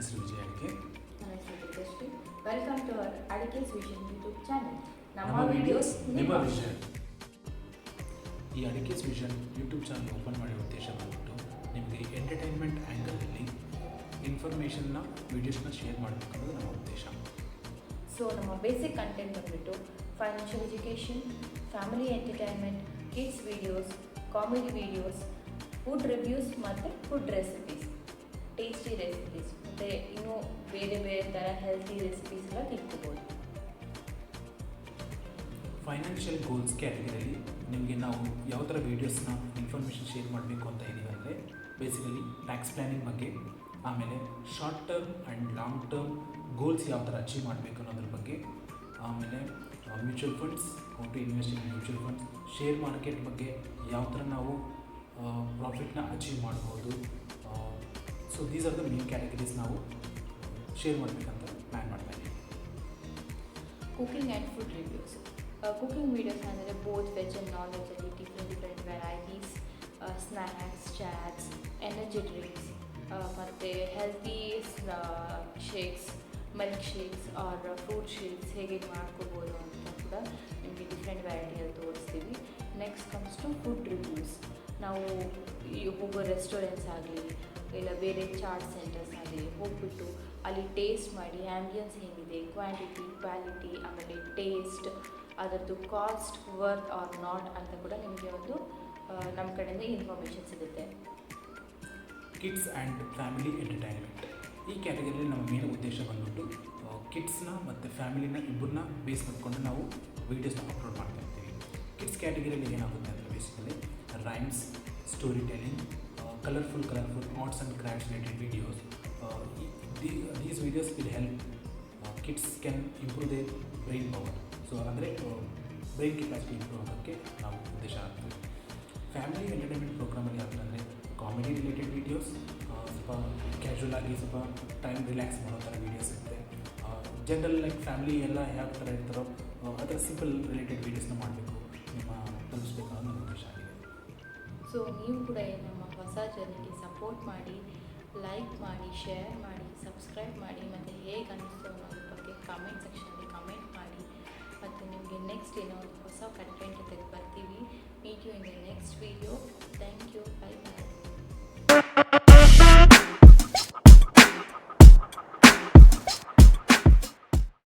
ಹೆಸರು ವಿಜಯ್ ಅಡಿಕೆ. ನನ್ನ ಹೆಸರು Durgashri. Welcome to our Adike's vision YouTube channel. ನಮ್ಮ ವಿಡಿಯೋಸ್ ನಿಮ್ಮ ವಿಷನ್. ಈ Adike's vision YouTube channel open ಮಾಡಿರೋ ಉದ್ದೇಶ ಬಂದ್ಬಿಟ್ಟು ನಿಮಗೆ ಎಂಟರ್ಟೈನ್ಮೆಂಟ್ ಆ್ಯಂಗಲಲ್ಲಿ ಇನ್ಫಾರ್ಮೇಷನ್ನ ವೀಡಿಯೋಸ್ನ ಶೇರ್ ಮಾಡಬೇಕು ಅನ್ನೋದು ನಮ್ಮ ಉದ್ದೇಶ. ಸೊ ನಮ್ಮ ಬೇಸಿಕ್ ಕಂಟೆಂಟ್ ಬಂದ್ಬಿಟ್ಟು financial education, family entertainment, kids videos, comedy videos, food reviews ಮತ್ತು ಫುಡ್ ರೆಸಿಪೀಸ್, ಟೇಸ್ಟಿ ರೆಸಿಪೀಸ್ ಮತ್ತು ಇನ್ನೂ ಬೇರೆ ಬೇರೆ ಥರ ಹೆಲ್ತಿ ರೆಸಿಪೀಸ್ ಎಲ್ಲ ತಿಳ್ಕೊಬೋದು. ಫೈನಾನ್ಷಿಯಲ್ ಗೋಲ್ಸ್ ಕ್ಯಾಟಗರಿಯಲ್ಲಿ ನಿಮಗೆ ನಾವು ಯಾವ ಥರ ವೀಡಿಯೋಸ್ನ ಇನ್ಫಾರ್ಮೇಷನ್ ಶೇರ್ ಮಾಡಬೇಕು ಅಂತ ಇದ್ದೀವಿ ಅಂದರೆ ಬೇಸಿಕಲಿ ಟ್ಯಾಕ್ಸ್ ಪ್ಲ್ಯಾನಿಂಗ್ ಬಗ್ಗೆ, ಆಮೇಲೆ short term and long term goals ಯಾವ ಥರ ಅಚೀವ್ ಮಾಡಬೇಕು ಅನ್ನೋದ್ರ ಬಗ್ಗೆ, ಆಮೇಲೆ mutual funds, how to invest in mutual funds, share market ಬಗ್ಗೆ ಯಾವ ಥರ ನಾವು ಪ್ರಾಫಿಟ್ನ ಅಚೀವ್ ಮಾಡ್ಬೋದು. So these are the main categories ನಾವು ಶೇರ್ ಮಾಡಬೇಕಂತ ಪ್ಲ್ಯಾನ್ ಮಾಡ್ತಾ ಇದ್ದೀವಿ. Cooking and food reviews. Cooking videos ಅಂದರೆ ಬೋತ್ ವೆಜ್ ಆ್ಯಂಡ್ ನಾನ್ ವೆಜ್ಜಲ್ಲಿ different varieties, snacks, chats, energy drinks ಮತ್ತು healthy shakes, milk shakes R fruit shakes ಹೇಗೆ ಮಾಡ್ಕೋಬೋದು ಅಂತ ಕೂಡ ನಿಮಗೆ ಡಿಫ್ರೆಂಟ್ ವೆರೈಟಿಯಲ್ಲಿ ತೋರಿಸ್ತೀವಿ. Next comes to food reviews. ನಾವು ಈ ಹೋಗೋ ರೆಸ್ಟೋರೆಂಟ್ಸ್ ಆಗಲಿ ಇಲ್ಲ ಬೇರೆ ಚಾಟ್ ಸೆಂಟರ್ಸ್ ಆಗಲಿ ಹೋಗ್ಬಿಟ್ಟು ಅಲ್ಲಿ ಟೇಸ್ಟ್ ಮಾಡಿ ಆ್ಯಂಬಿಯನ್ಸ್ ಹೇಗಿದೆ, ಕ್ವಾಂಟಿಟಿ, ಕ್ವಾಲಿಟಿ, ಆಮೇಲೆ ಟೇಸ್ಟ್, ಅದರದ್ದು ಕಾಸ್ಟ್ ವರ್ತ್ ಆರ್ ನಾಟ್ ಅಂತ ಕೂಡ ನಿಮಗೆ ಒಂದು ನಮ್ಮ ಕಡೆಯಿಂದ ಇನ್ಫಾರ್ಮೇಷನ್ ಸಿಗುತ್ತೆ. Kids and family entertainment. ಈ ಕ್ಯಾಟಗರಿಯಲ್ಲಿ ನಮ್ಮ ಮೇನ್ ಉದ್ದೇಶ ಬಂದ್ಬಿಟ್ಟು ಕಿಡ್ಸ್ನ ಮತ್ತು ಫ್ಯಾಮಿಲಿನ ಇಬ್ಬರನ್ನ ಬೇಸ್ ಮಾಡಿಕೊಂಡು ನಾವು ವೀಡಿಯೋಸ್ನ ಅಪ್ಲೋಡ್ ಮಾಡ್ತಾ ಇರ್ತೀವಿ. ಕಿಡ್ಸ್ ಕ್ಯಾಟಗರಿಯಲ್ಲಿ ಏನಾಗುತ್ತೆ ಅಂದರೆ basically rhymes, story telling, colourful arts and crafts related videos. These videos will help kids can improve their brain power. So ಅಂದರೆ ಬ್ರೈನ್ ಕೆಪಾಸಿಟಿ ಇಂಪ್ರೂವ್ ಆಗೋಕ್ಕೆ ನಾವು ಉದ್ದೇಶ ಆಗ್ತೀವಿ. ಫ್ಯಾಮಿಲಿ ಎಂಟರ್ಟೈನ್ಮೆಂಟ್ ಪ್ರೋಗ್ರಾಮಲ್ಲಿ ಯಾವ ಥರ ಅಂದರೆ ಕಾಮಿಡಿ ರಿಲೇಟೆಡ್ ವೀಡಿಯೋಸ್, ಸ್ವಲ್ಪ ಕ್ಯಾಶುವಲ್ ಆಗಿ ಸ್ವಲ್ಪ ಟೈಮ್ ರಿಲ್ಯಾಕ್ಸ್ ಮಾಡೋ ಥರ ವೀಡಿಯೋಸ್ ಇರುತ್ತೆ. ಜನರಲ್ ಲೈಕ್ ಫ್ಯಾಮಿಲಿ ಎಲ್ಲ ಯಾವ ಥರ ಇರ್ತಾರೋ ಆ ಥರ ಸಿಂಪಲ್ ರಿಲೇಟೆಡ್ ವೀಡಿಯೋಸ್ನ ಮಾಡಬೇಕು, ನಿಮ್ಮ ತಲುಪಿಸ್ಬೇಕು ಅನ್ನೋ ನಮ್ಮ ಉದ್ದೇಶ ಆಗಿದೆ. ಸೊ ನೀವು ಕೂಡ ನಮ್ಮ ಹೊಸ ಜರ್ನಿಗೆ ಸಪೋರ್ಟ್ ಮಾಡಿ, ಲೈಕ್ ಮಾಡಿ, ಶೇರ್ ಮಾಡಿ, ಸಬ್ಸ್ಕ್ರೈಬ್ ಮಾಡಿ ಮತ್ತು ಹೇಗೆ ಅನ್ನಿಸ್ತು ಅನ್ನೋದ್ರ ಬಗ್ಗೆ ಕಮೆಂಟ್ ಸೆಕ್ಷನಲ್ಲಿ ಕಮೆಂಟ್ ಮಾಡಿ. ಮತ್ತು ನಿಮಗೆ ನೆಕ್ಸ್ಟ್ ಏನೋ ಒಂದು ಹೊಸ ಕಂಟೆಂಟ್ ಜೊತೆಗೆ ಬರ್ತೀವಿ. Meet you in the next video. Thank you. Bye bye.